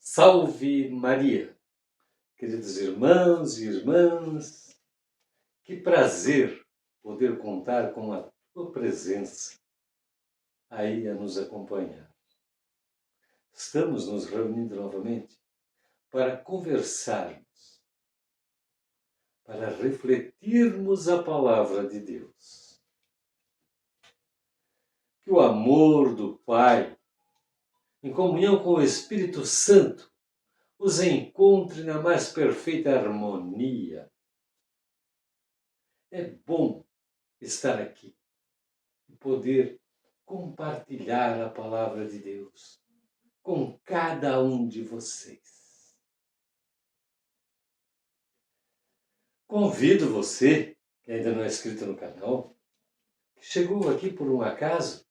Salve Maria, queridos irmãos e irmãs, que prazer poder contar com a tua presença aí a nos acompanhar. Estamos nos reunindo novamente para conversarmos, para refletirmos a palavra de Deus. Que o amor do Pai, em comunhão com o Espírito Santo, os encontre na mais perfeita harmonia. É bom estar aqui e poder compartilhar a palavra de Deus com cada um de vocês. Convido você, que ainda não é inscrito no canal, que chegou aqui por um acaso,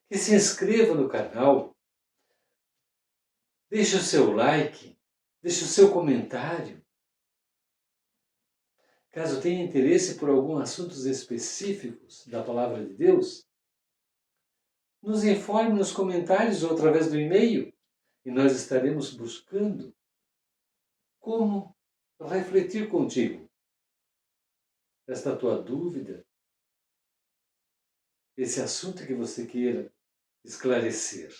que se inscreva no canal, deixe o seu like, deixe o seu comentário. Caso tenha interesse por alguns assuntos específicos da palavra de Deus, nos informe nos comentários ou através do e-mail e nós estaremos buscando como refletir contigo esta tua dúvida, esse assunto que você queira esclarecer.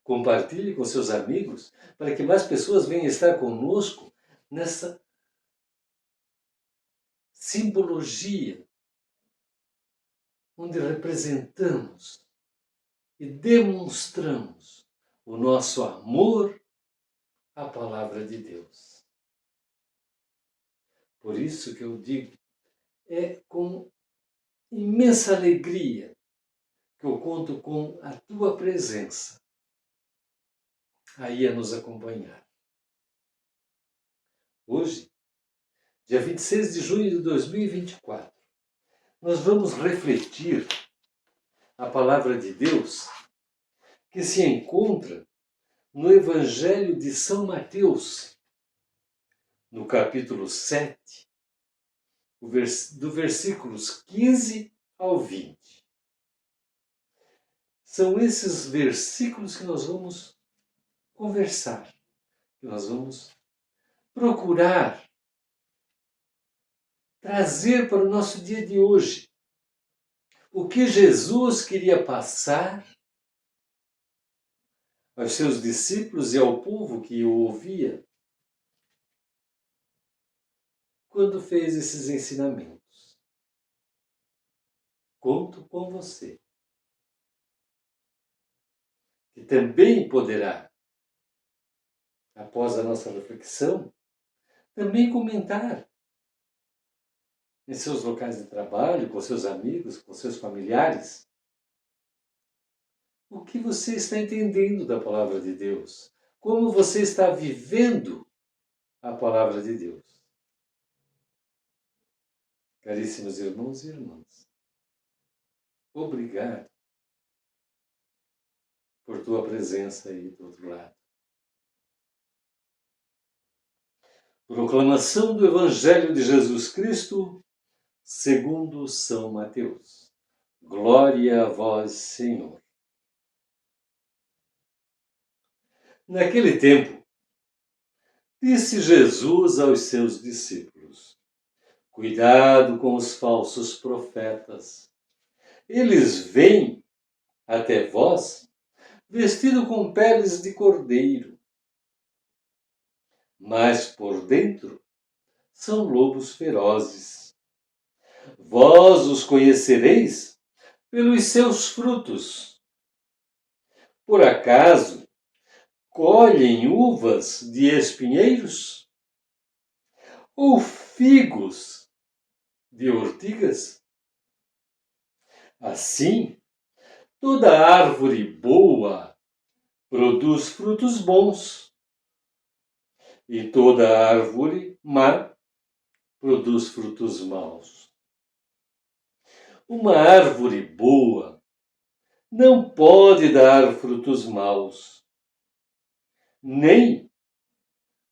Compartilhe com seus amigos para que mais pessoas venham estar conosco nessa simbologia onde representamos e demonstramos o nosso amor à palavra de Deus. Por isso que eu digo, é com imensa alegria que eu conto com a tua presença aí a nos acompanhar. Hoje, dia 26 de junho de 2024, nós vamos refletir a palavra de Deus que se encontra no Evangelho de São Mateus, no capítulo 7, do versículos 15 ao 20. São esses versículos que nós vamos conversar, que nós vamos procurar trazer para o nosso dia de hoje o que Jesus queria passar aos seus discípulos e ao povo que o ouvia quando fez esses ensinamentos. Conto com você, que também poderá, após a nossa reflexão, também comentar em seus locais de trabalho, com seus amigos, com seus familiares, o que você está entendendo da palavra de Deus, como você está vivendo a palavra de Deus. Caríssimos irmãos e irmãs, obrigado por tua presença aí do outro lado. Proclamação do Evangelho de Jesus Cristo, segundo São Mateus. Glória a vós, Senhor. Naquele tempo, disse Jesus aos seus discípulos: cuidado com os falsos profetas. Eles vêm até vós vestidos com peles de cordeiro, mas por dentro são lobos ferozes. Vós os conhecereis pelos seus frutos. Por acaso colhem uvas de espinheiros? Ou figos de ortigas? Assim, toda árvore boa produz frutos bons, e toda árvore má produz frutos maus. Uma árvore boa não pode dar frutos maus, nem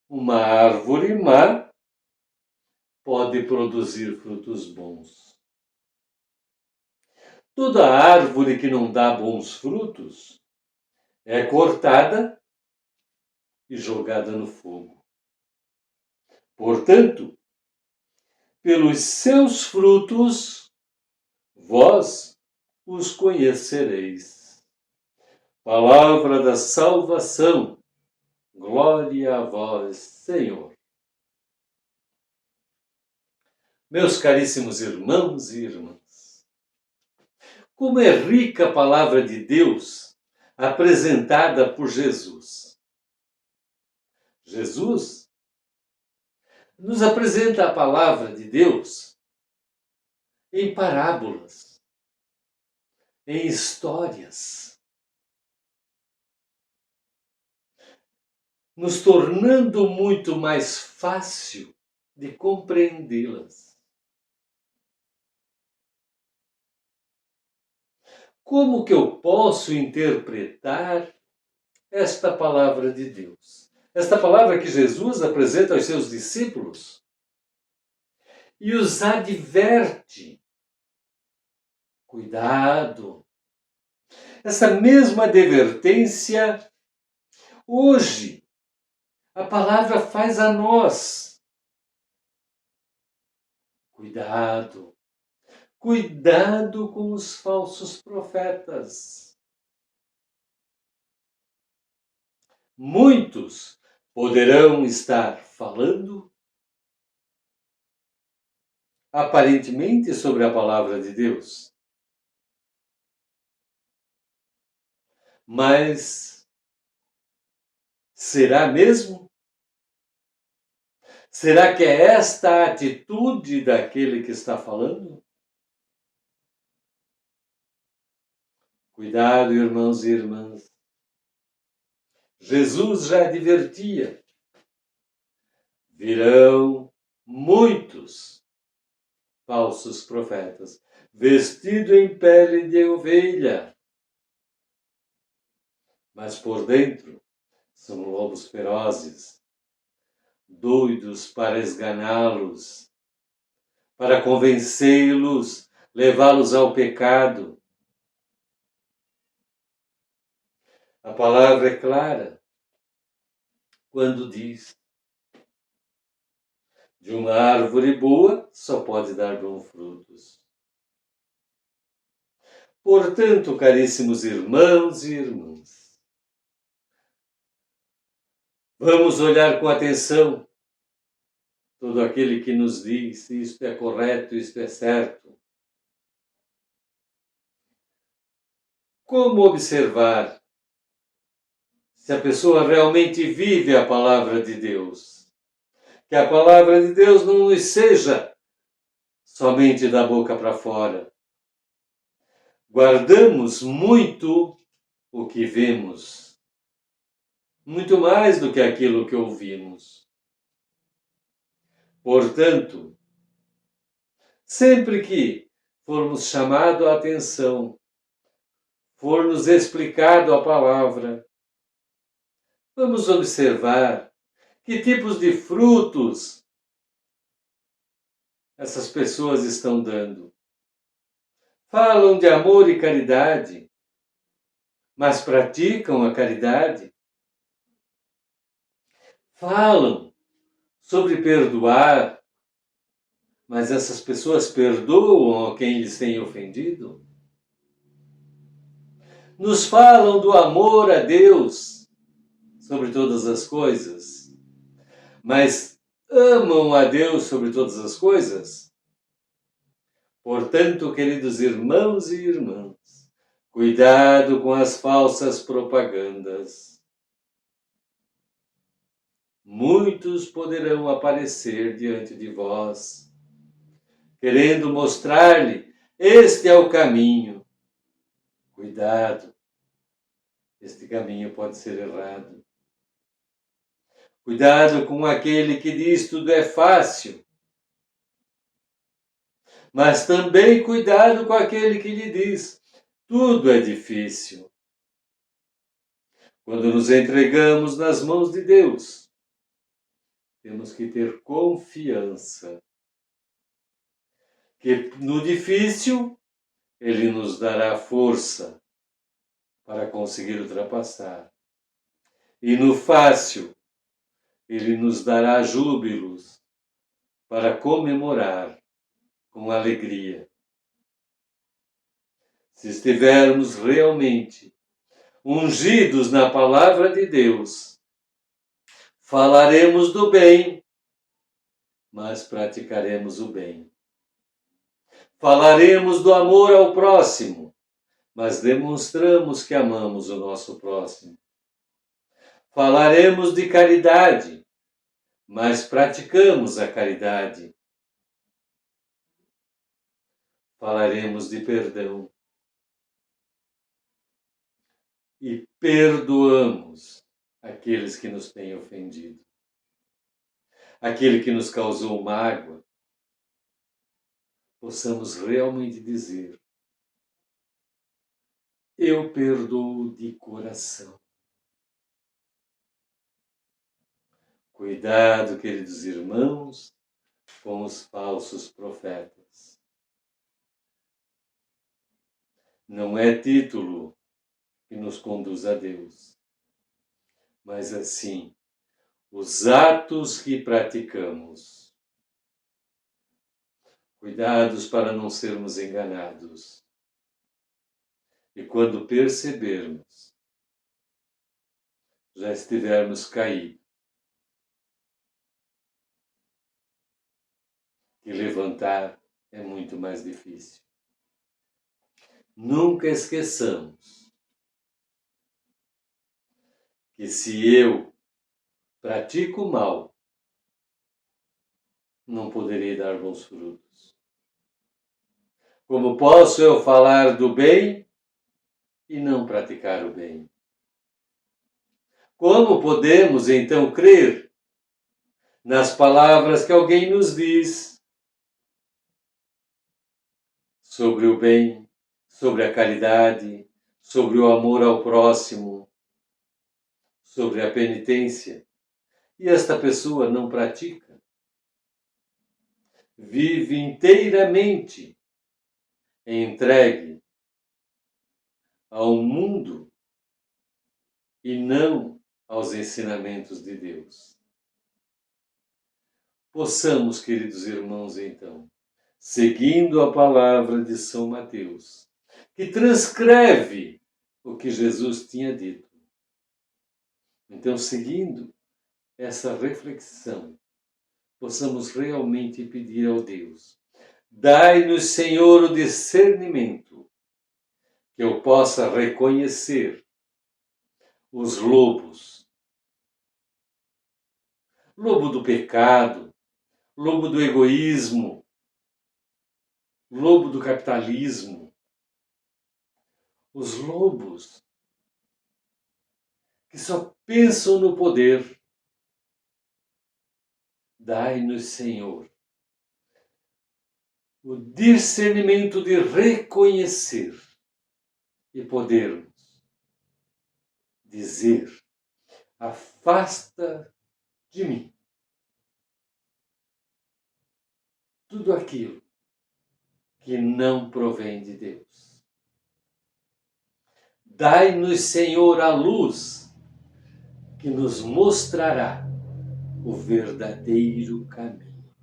uma árvore má pode produzir frutos bons. Toda árvore que não dá bons frutos é cortada e jogada no fogo. Portanto, pelos seus frutos vós os conhecereis. Palavra da salvação. Glória a vós, Senhor. Meus caríssimos irmãos e irmãs, como é rica a palavra de Deus apresentada por Jesus. Jesus nos apresenta a palavra de Deus em parábolas, em histórias, nos tornando muito mais fácil de compreendê-las. Como que eu posso interpretar esta palavra de Deus? Esta palavra que Jesus apresenta aos seus discípulos e os adverte. Cuidado! Essa mesma advertência, hoje, a palavra faz a nós. Cuidado! Cuidado com os falsos profetas. Muitos poderão estar falando aparentemente sobre a palavra de Deus, mas será mesmo? Será que é esta a atitude daquele que está falando? Cuidado, irmãos e irmãs. Jesus já advertia. Virão muitos falsos profetas, vestidos em pele de ovelha, mas por dentro são lobos ferozes, doidos para esganá-los, para convencê-los, levá-los ao pecado. A palavra é clara quando diz: de uma árvore boa só pode dar bons frutos. Portanto, caríssimos irmãos e irmãs, vamos olhar com atenção todo aquele que nos diz isto é correto, isto é certo. Como observar se a pessoa realmente vive a palavra de Deus? Que a palavra de Deus não nos seja somente da boca para fora. Guardamos muito o que vemos, muito mais do que aquilo que ouvimos. Portanto, sempre que formos chamados a atenção, for nos explicado a palavra, vamos observar que tipos de frutos essas pessoas estão dando. Falam de amor e caridade, mas praticam a caridade? Falam sobre perdoar, mas essas pessoas perdoam a quem lhes tem ofendido? Nos falam do amor a Deus sobre todas as coisas, mas amam a Deus sobre todas as coisas? Portanto, queridos irmãos e irmãs, cuidado com as falsas propagandas. Muitos poderão aparecer diante de vós, querendo mostrar-lhe: este é o caminho. Cuidado, este caminho pode ser errado. Cuidado com aquele que diz tudo é fácil. Mas também cuidado com aquele que lhe diz tudo é difícil. Quando nos entregamos nas mãos de Deus, temos que ter confiança que no difícil Ele nos dará força para conseguir ultrapassar. E no fácil, Ele nos dará júbilos para comemorar com alegria. Se estivermos realmente ungidos na palavra de Deus, falaremos do bem, mas praticaremos o bem. Falaremos do amor ao próximo, mas demonstramos que amamos o nosso próximo. Falaremos de caridade, mas praticamos a caridade. Falaremos de perdão e perdoamos aqueles que nos têm ofendido. Aquele que nos causou mágoa, possamos realmente dizer: eu perdoo de coração. Cuidado, queridos irmãos, com os falsos profetas. Não é título que nos conduz a Deus, mas assim, os atos que praticamos. Cuidados para não sermos enganados. E quando percebermos, já estivermos caídos, que levantar é muito mais difícil. Nunca esqueçamos que se eu pratico o mal, não poderei dar bons frutos. Como posso eu falar do bem e não praticar o bem? Como podemos então crer nas palavras que alguém nos diz sobre o bem, sobre a caridade, sobre o amor ao próximo, sobre a penitência, e esta pessoa não pratica? Vive inteiramente entregue ao mundo e não aos ensinamentos de Deus. Possamos, queridos irmãos, então, seguindo a palavra de São Mateus, que transcreve o que Jesus tinha dito. Então, seguindo essa reflexão, possamos realmente pedir ao Deus: dai-nos, Senhor, o discernimento, que eu possa reconhecer os lobos. Lobo do pecado, lobo do egoísmo, lobo do capitalismo. Os lobos que só pensam no poder. Dai-nos, Senhor, o discernimento de reconhecer e podermos dizer: afasta de mim tudo aquilo que não provém de Deus. Dai-nos, Senhor, a luz que nos mostrará o verdadeiro caminho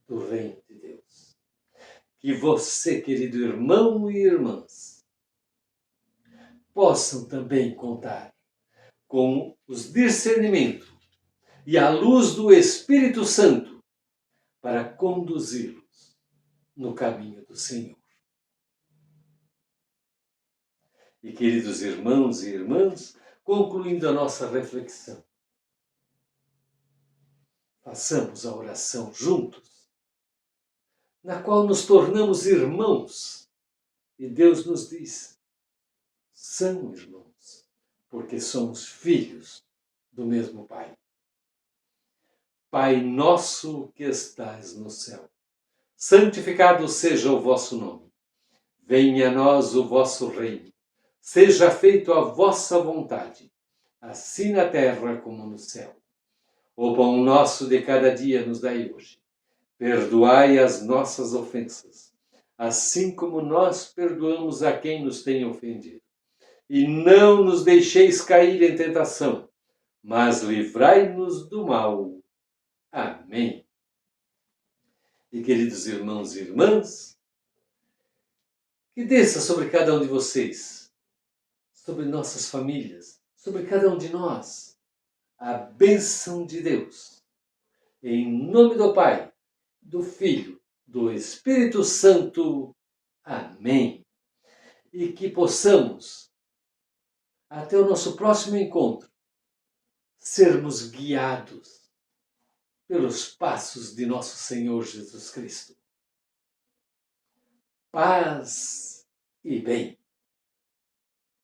do reino de Deus. Que você, querido irmão e irmãs, possam também contar com os discernimentos e a luz do Espírito Santo para conduzi-los no caminho do Senhor. E, queridos irmãos e irmãs, concluindo a nossa reflexão, façamos a oração juntos, na qual nos tornamos irmãos, e Deus nos diz: são irmãos, porque somos filhos do mesmo Pai. Pai nosso que estais no céu, santificado seja o vosso nome. Venha a nós o vosso reino. Seja feita a vossa vontade, assim na terra como no céu. O pão nosso de cada dia nos dai hoje. Perdoai as nossas ofensas, assim como nós perdoamos a quem nos tem ofendido. E não nos deixeis cair em tentação, mas livrai-nos do mal. Amém. E queridos irmãos e irmãs, que desça sobre cada um de vocês, sobre nossas famílias, sobre cada um de nós, a bênção de Deus. Em nome do Pai, do Filho, do Espírito Santo. Amém. E que possamos, até o nosso próximo encontro, sermos guiados pelos passos de nosso Senhor Jesus Cristo. Paz e bem.